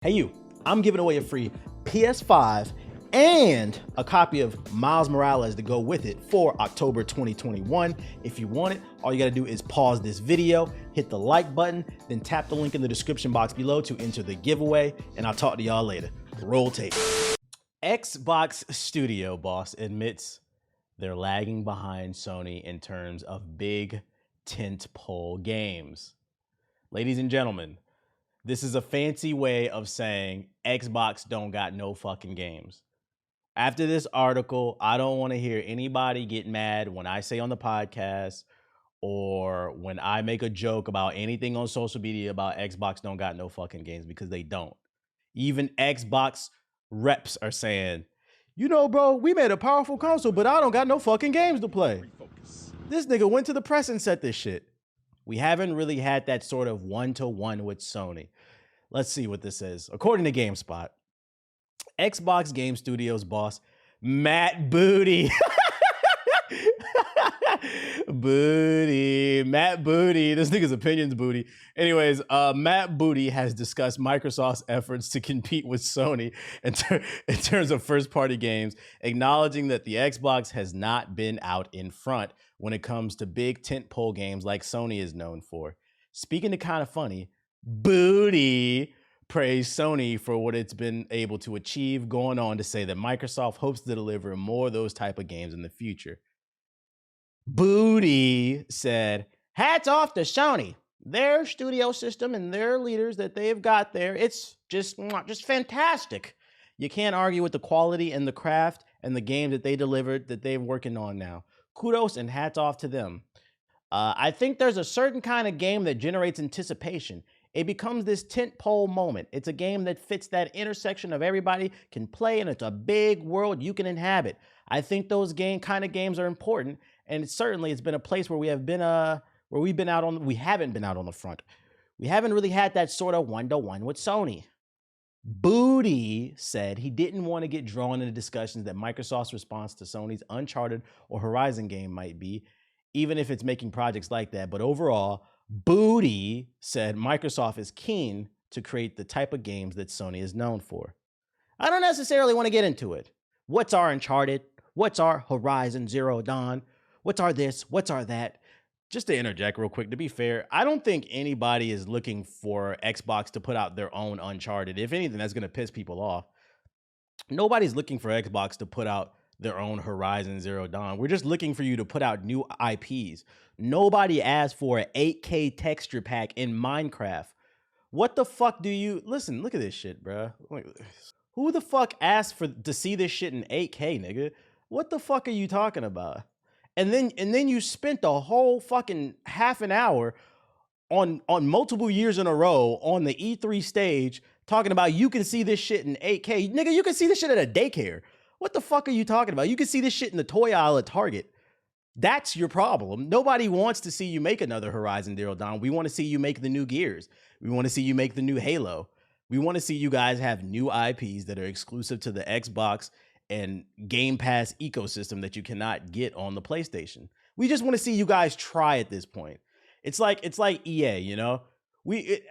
Hey you, I'm giving away a free PS5 and a copy of Miles Morales to go with it for October 2021. If you want it, all you gotta do is pause this video, hit the like button, then tap the link in the description box below to enter the giveaway, and I'll talk to y'all later. Roll tape. Xbox Studio boss admits they're lagging behind Sony in terms of big tentpole games. Ladies and gentlemen, this is a fancy way of saying Xbox don't got no fucking games. After this article, I don't want to hear anybody get mad when I say on the podcast or when I make a joke about anything on social media about Xbox don't got no fucking games, because they don't. Even Xbox reps are saying, you know, bro, we made a powerful console, but I don't got no fucking games to play. This nigga went to the press and said this shit. We haven't really had that sort of one-to-one with Sony. Let's see what this is. According to GameSpot, Xbox Game Studios boss Matt Booty. Matt Booty. This nigga's opinions booty. Anyways, Matt Booty has discussed Microsoft's efforts to compete with Sony in terms of first-party games, acknowledging that the Xbox has not been out in front when it comes to big tentpole games like Sony is known for. Speaking to Kind of Funny, Booty praised Sony for what it's been able to achieve, going on to say that Microsoft hopes to deliver more of those type of games in the future. Booty said, hats off to Sony. Their studio system and their leaders that they've got there, it's just fantastic. You can't argue with the quality and the craft and the game that they delivered that they're working on now. Kudos and hats off to them. I think there's a certain kind of game that generates anticipation. It becomes this tentpole moment. It's a game that fits that intersection of everybody can play, and it's a big world you can inhabit. I think those kind of games are important, and it's been a place where we haven't been out on the front. We haven't really had that sort of one-to-one with Sony. Booty said he didn't want to get drawn into discussions that Microsoft's response to Sony's Uncharted or Horizon game might be, even if it's making projects like that. But overall, Booty said Microsoft is keen to create the type of games that Sony is known for. I don't necessarily want to get into it. What's our Uncharted? What's our Horizon Zero Dawn? What's our this? What's our that? Just to interject real quick, to be fair, I don't think anybody is looking for Xbox to put out their own Uncharted. If anything, that's going to piss people off. Nobody's looking for Xbox to put out their own Horizon Zero Dawn. We're just looking for you to put out new IPs. Nobody asked for an 8K texture pack in Minecraft. What the fuck do you... Listen, look at this shit, bro. Who the fuck asked to see this shit in 8K, nigga? What the fuck are you talking about? And then you spent a whole fucking half an hour on multiple years in a row on the E3 stage talking about you can see this shit in 8K. Nigga, you can see this shit at a daycare. What the fuck are you talking about? You can see this shit in the toy aisle at Target. That's your problem. Nobody wants to see you make another Horizon Zero Dawn. We want to see you make the new Gears. We want to see you make the new Halo. We want to see you guys have new IPs that are exclusive to the Xbox and Game Pass ecosystem that you cannot get on the PlayStation. We just want to see you guys try at this point. It's like EA, you know? We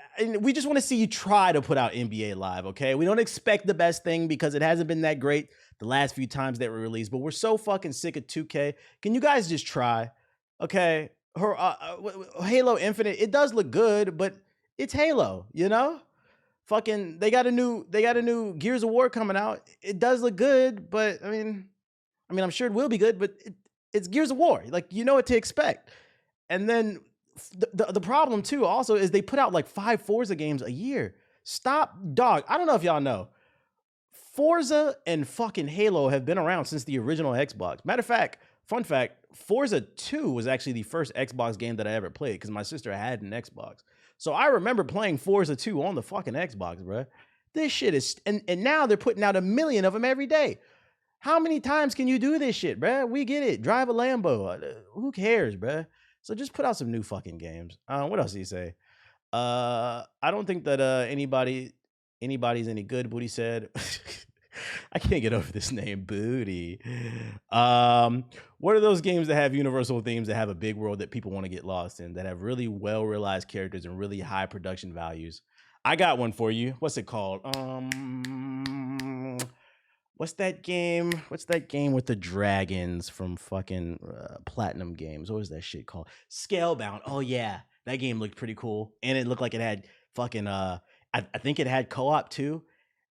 just want to see you try to put out NBA Live, okay? We don't expect the best thing because it hasn't been that great the last few times that were released, but we're so fucking sick of 2K. Can you guys just try? Okay, Halo Infinite, it does look good, but it's Halo, you know? Fucking, they got a new Gears of War coming out. It does look good, but I mean, I'm sure it will be good, but it's Gears of War. Like, you know what to expect. And then the problem too also is they put out like 5 Forza games a year. Stop, dog. I don't know if y'all know. Forza and fucking Halo have been around since the original Xbox. Matter of fact, fun fact, Forza 2 was actually the first Xbox game that I ever played because my sister had an Xbox. So I remember playing Forza 2 on the fucking Xbox, bro. This shit is, and now they're putting out 1 million of them every day. How many times can you do this shit, bro? We get it. Drive a Lambo. Who cares, bro? So just put out some new fucking games. What else do you say? I don't think that anybody's any good, Booty said. I can't get over this name, Booty. What are those games that have universal themes, that have a big world that people want to get lost in, that have really well-realized characters and really high production values? I got one for you. What's it called? What's that game? What's that game with the dragons from fucking Platinum Games? What was that shit called? Scalebound. Oh yeah, that game looked pretty cool, and it looked like it had fucking I think it had co-op too,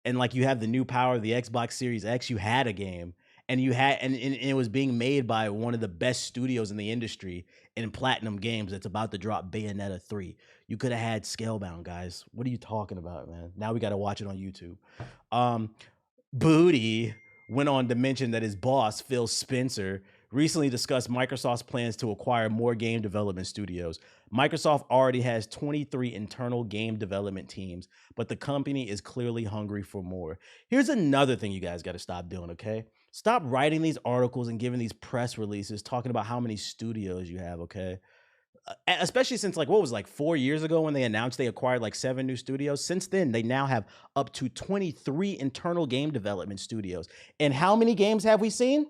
and like you have the new power of the Xbox Series X. You had a game, and you had and it was being made by one of the best studios in the industry in Platinum Games. That's about to drop Bayonetta 3. You could have had Scalebound, guys. What are you talking about, man? Now we got to watch it on YouTube. Booty went on to mention that his boss, Phil Spencer, recently discussed Microsoft's plans to acquire more game development studios. Microsoft already has 23 internal game development teams, but the company is clearly hungry for more. Here's another thing you guys got to stop doing, okay? Stop writing these articles and giving these press releases talking about how many studios you have, okay? Especially since like what was like 4 years ago when they announced they acquired like 7 new studios. Since then, they now have up to 23 internal game development studios. And how many games have we seen?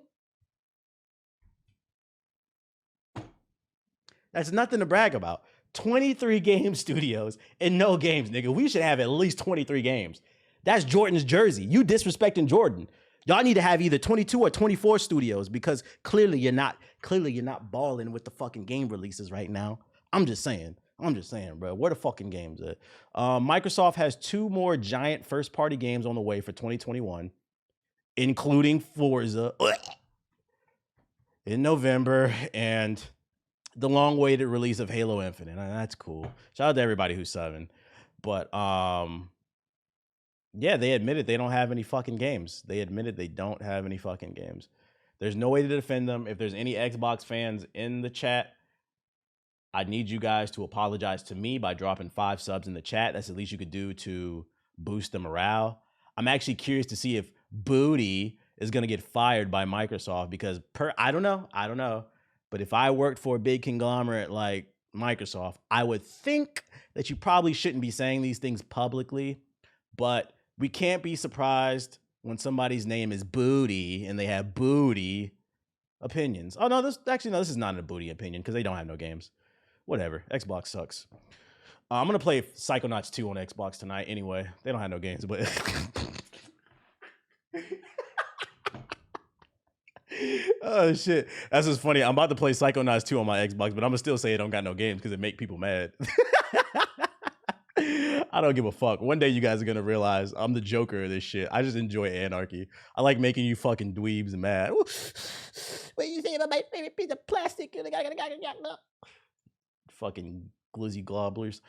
That's nothing to brag about. 23 game studios and no games, nigga. We should have at least 23 games. That's Jordan's jersey. You disrespecting Jordan. Y'all need to have either 22 or 24 studios because clearly you're not balling with the fucking game releases right now. I'm just saying, bro. Where the fucking games at? Microsoft has 2 more giant first-party games on the way for 2021, including Forza in November and the long-awaited release of Halo Infinite. That's cool. Shout out to everybody who's subbing. But yeah, they admitted they don't have any fucking games. They admitted they don't have any fucking games. There's no way to defend them. If there's any Xbox fans in the chat, I need you guys to apologize to me by dropping 5 subs in the chat. That's the least you could do to boost the morale. I'm actually curious to see if Booty is going to get fired by Microsoft because I don't know. But if I worked for a big conglomerate like Microsoft, I would think that you probably shouldn't be saying these things publicly, but we can't be surprised when somebody's name is Booty and they have booty opinions. Oh, no, this is not a booty opinion because they don't have no games. Whatever. Xbox sucks. I'm going to play Psychonauts 2 on Xbox tonight anyway. They don't have no games, but... Oh, shit. That's just funny. I'm about to play Psychonauts 2 on my Xbox, but I'm going to still say it don't got no games because it make people mad. I don't give a fuck. One day you guys are gonna realize I'm the Joker of this shit. I just enjoy anarchy. I like making you fucking dweebs mad. What do you think about my favorite piece of plastic? Fucking glizzy globblers.